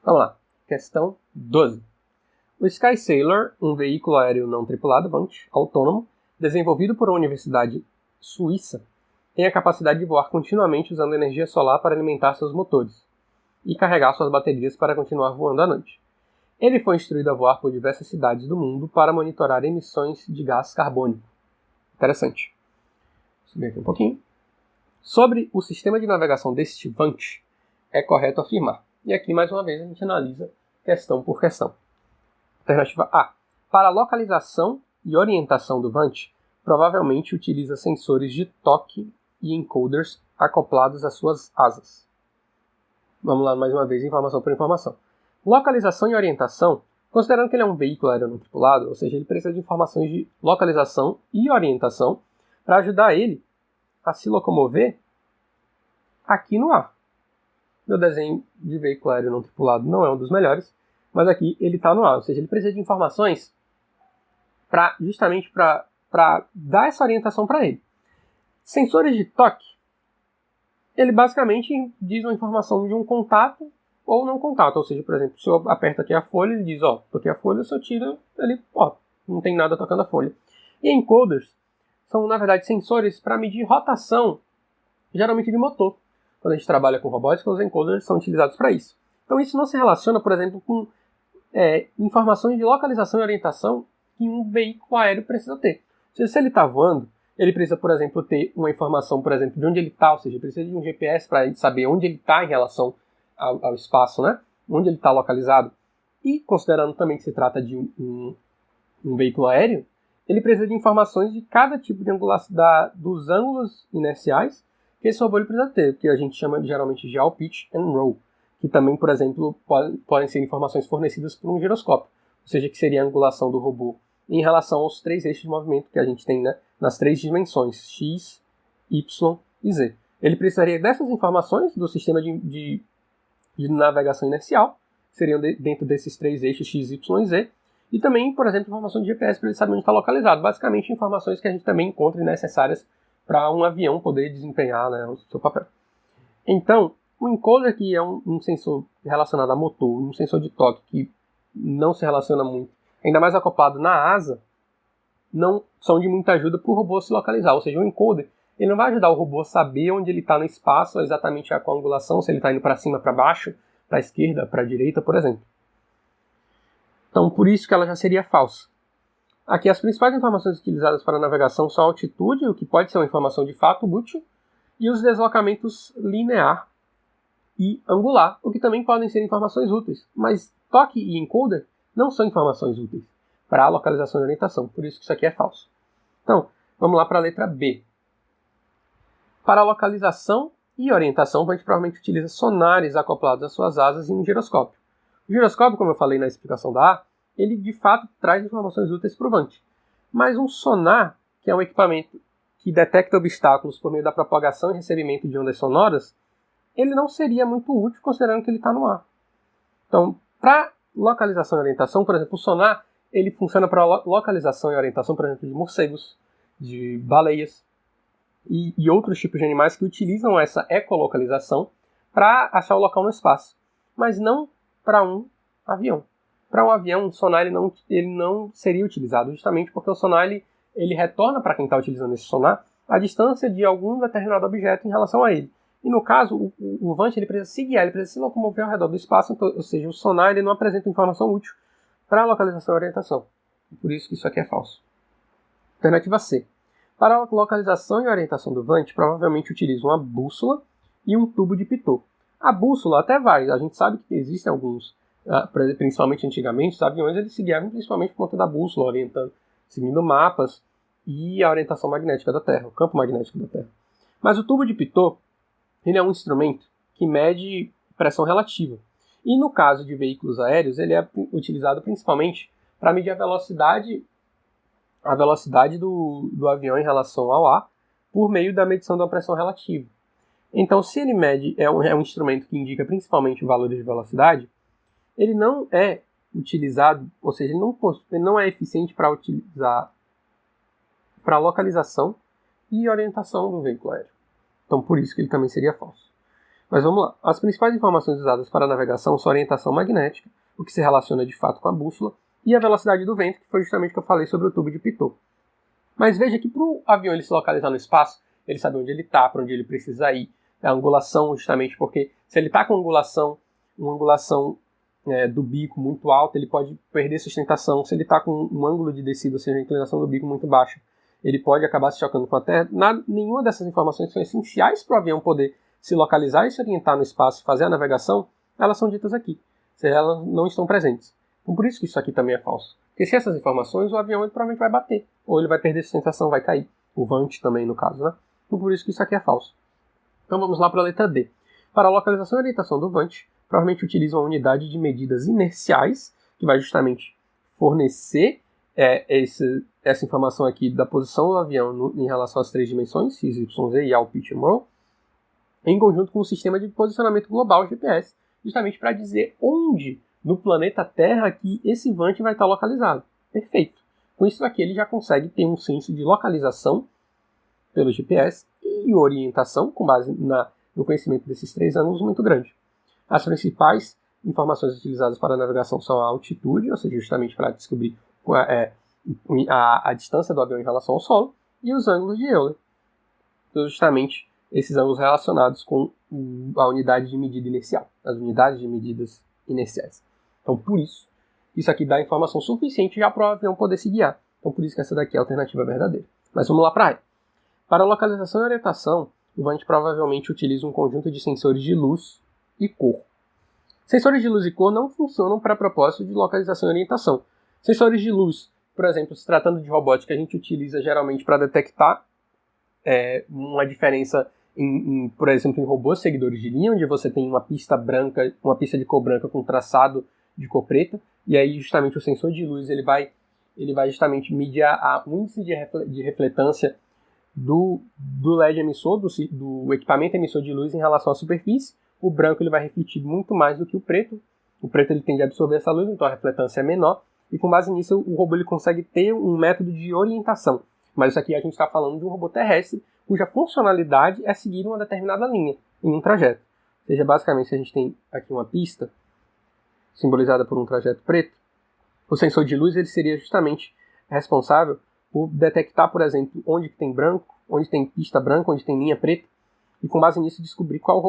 Vamos lá. Questão 12. O Sky Sailor, um veículo aéreo não tripulado, VANT, autônomo, desenvolvido por uma universidade suíça, tem a capacidade de voar continuamente usando energia solar para alimentar seus motores e carregar suas baterias para continuar voando à noite. Ele foi instruído a voar por diversas cidades do mundo para monitorar emissões de gás carbônico. Interessante. Vou subir aqui um pouquinho. Sobre o sistema de navegação deste VANT, é correto afirmar. E aqui, mais uma vez, a gente analisa questão por questão. Alternativa A. Para a localização e orientação do VANT, provavelmente utiliza sensores de toque e encoders acoplados às suas asas. Vamos lá, mais uma vez, informação por informação. Localização e orientação, considerando que ele é um veículo aéreo não tripulado, ou seja, ele precisa de informações de localização e orientação para ajudar ele a se locomover aqui no ar. Meu desenho de veículo aéreo não tripulado não é um dos melhores, mas aqui ele está no ar, ou seja, ele precisa de informações justamente para dar essa orientação para ele. Sensores de toque, ele basicamente diz uma informação de um contato ou não contato, ou seja, por exemplo, se eu aperto aqui a folha, ele diz, toquei a folha, se eu tiro, ele, não tem nada tocando a folha. E encoders são, na verdade, sensores para medir rotação, geralmente de motor. Quando a gente trabalha com robótica, os encoders são utilizados para isso. Então isso não se relaciona, por exemplo, com informações de localização e orientação que um veículo aéreo precisa ter. Ou seja, se ele está voando, ele precisa, por exemplo, ter uma informação, por exemplo, de onde ele está, ou seja, ele precisa de um GPS para ele saber onde ele está em relação ao espaço, né? Onde ele está localizado. E, considerando também que se trata de um veículo aéreo, ele precisa de informações de cada tipo de angulação, dos ângulos inerciais que esse robô ele precisa ter, que a gente chama geralmente de yaw, pitch and roll, que também, por exemplo, podem ser informações fornecidas por um giroscópio, ou seja, que seria a angulação do robô em relação aos 3 eixos de movimento que a gente tem, né, nas 3 dimensões, x, y e z. Ele precisaria dessas informações do sistema de navegação inercial, seriam dentro desses 3 eixos x, y e z, e também, por exemplo, informação de GPS para ele saber onde está localizado. Basicamente, informações que a gente também encontra necessárias para um avião poder desempenhar, né, o seu papel. Então, o encoder, que é um sensor relacionado a motor, um sensor de toque que não se relaciona muito, ainda mais acoplado na asa, não são de muita ajuda para o robô se localizar. Ou seja, o encoder ele não vai ajudar o robô a saber onde ele está no espaço, exatamente com a angulação, se ele está indo para cima, para baixo, para a esquerda, para a direita, por exemplo. Então, por isso que ela já seria falsa. Aqui, as principais informações utilizadas para a navegação são a altitude, o que pode ser uma informação de fato útil, e os deslocamentos linear e angular, o que também podem ser informações úteis. Mas toque e encoder não são informações úteis para a localização e orientação, por isso que isso aqui é falso. Então, vamos lá para a letra B. Para a localização e orientação, a gente provavelmente utiliza sonares acoplados às suas asas e um giroscópio. O giroscópio, como eu falei na explicação da A, ele de fato traz informações úteis para o VANT. Mas um sonar, que é um equipamento que detecta obstáculos por meio da propagação e recebimento de ondas sonoras, ele não seria muito útil considerando que ele está no ar. Então, para localização e orientação, por exemplo, o sonar ele funciona para localização e orientação, por exemplo, de morcegos, de baleias e outros tipos de animais que utilizam essa ecolocalização para achar o local no espaço, mas não para um avião. Para um avião, o sonar ele não seria utilizado, justamente porque o sonar ele retorna para quem está utilizando esse sonar a distância de algum determinado objeto em relação a ele. E no caso, o VANT ele precisa se guiar, ele precisa se locomover ao redor do espaço, então, ou seja, o sonar ele não apresenta informação útil para a localização e orientação. Por isso que isso aqui é falso. Alternativa C. Para a localização e orientação do VANT, provavelmente utiliza uma bússola e um tubo de pitot. A bússola até vai, a gente sabe que existem alguns, principalmente antigamente, os aviões eles se guiavam principalmente por conta da bússola, orientando, seguindo mapas e a orientação magnética da Terra, o campo magnético da Terra. Mas o tubo de pitot ele é um instrumento que mede pressão relativa. E no caso de veículos aéreos, ele é utilizado principalmente para medir a velocidade do avião em relação ao ar por meio da medição da pressão relativa. Então, se ele mede, é um instrumento que indica principalmente valores de velocidade, ele não é utilizado, ou seja, ele não é eficiente para utilizar para localização e orientação do veículo aéreo. Então, por isso que ele também seria falso. Mas vamos lá. As principais informações usadas para a navegação são a orientação magnética, o que se relaciona de fato com a bússola, e a velocidade do vento, que foi justamente o que eu falei sobre o tubo de Pitot. Mas veja que para o avião ele se localizar no espaço, ele sabe onde ele está, para onde ele precisa ir, a angulação, justamente porque se ele está com uma angulação do bico muito alta, ele pode perder sustentação. Se ele está com um ângulo de descida, ou seja, a inclinação do bico muito baixa, ele pode acabar se chocando com a Terra. Nenhuma dessas informações são essenciais para o avião poder se localizar e se orientar no espaço e fazer a navegação, elas são ditas aqui. Ou seja, elas não estão presentes. Então por isso que isso aqui também é falso. Porque sem essas informações, o avião ele provavelmente vai bater. Ou ele vai perder sustentação, vai cair. O vante também, no caso, né? Então por isso que isso aqui é falso. Então vamos lá para a letra D. Para a localização e orientação do vante, provavelmente utiliza uma unidade de medidas inerciais, que vai justamente fornecer essa informação aqui da posição do avião em relação às três dimensões, x, y, z e ao pitch and roll, em conjunto com o sistema de posicionamento global GPS, justamente para dizer onde no planeta Terra que esse vante vai estar localizado. Perfeito. Com isso aqui ele já consegue ter um senso de localização pelo GPS e orientação com base no conhecimento desses três ângulos muito grande. As principais informações utilizadas para a navegação são a altitude, ou seja, justamente para descobrir a distância do avião em relação ao solo, e os ângulos de Euler, justamente esses ângulos relacionados com a unidade de medida inercial, as unidades de medidas inerciais. Então, por isso aqui dá informação suficiente já para o avião poder se guiar. Então, por isso que essa daqui é a alternativa verdadeira. Mas vamos lá para a E. Para localização e orientação, o vante provavelmente utiliza um conjunto de sensores de luz e cor. Sensores de luz e cor não funcionam para propósito de localização e orientação. Sensores de luz, por exemplo, se tratando de robótica, a gente utiliza geralmente para detectar uma diferença, por exemplo, em robôs seguidores de linha, onde você tem uma pista branca, uma pista de cor branca com traçado de cor preta, e aí justamente o sensor de luz ele vai justamente medir o índice de refletância do LED emissor, do equipamento emissor de luz em relação à superfície. O branco ele vai refletir muito mais do que o preto. O preto ele tende a absorver essa luz, então a refletância é menor. E com base nisso, o robô ele consegue ter um método de orientação. Mas isso aqui a gente está falando de um robô terrestre, cuja funcionalidade é seguir uma determinada linha em um trajeto. Ou seja, basicamente, se a gente tem aqui uma pista simbolizada por um trajeto preto, o sensor de luz ele seria justamente responsável por detectar, por exemplo, onde tem branco, onde tem pista branca, onde tem linha preta, e com base nisso descobrir qual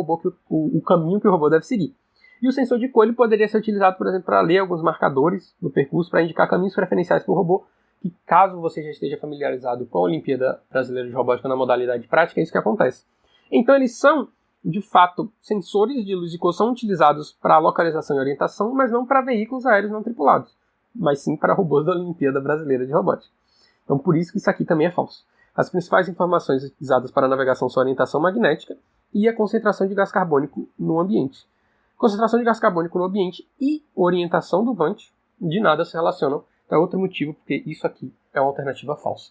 o caminho que o robô deve seguir. E o sensor de cor ele poderia ser utilizado, por exemplo, para ler alguns marcadores do percurso, para indicar caminhos preferenciais para o robô, que caso você já esteja familiarizado com a Olimpíada Brasileira de Robótica na modalidade prática, é isso que acontece. Então eles são, de fato, sensores de luz e cor são utilizados para localização e orientação, mas não para veículos aéreos não tripulados, mas sim para robôs da Olimpíada Brasileira de Robótica. Então por isso que isso aqui também é falso. As principais informações utilizadas para a navegação são a orientação magnética e a concentração de gás carbônico no ambiente. Concentração de gás carbônico no ambiente e orientação do vante de nada se relacionam. É outro motivo porque isso aqui é uma alternativa falsa.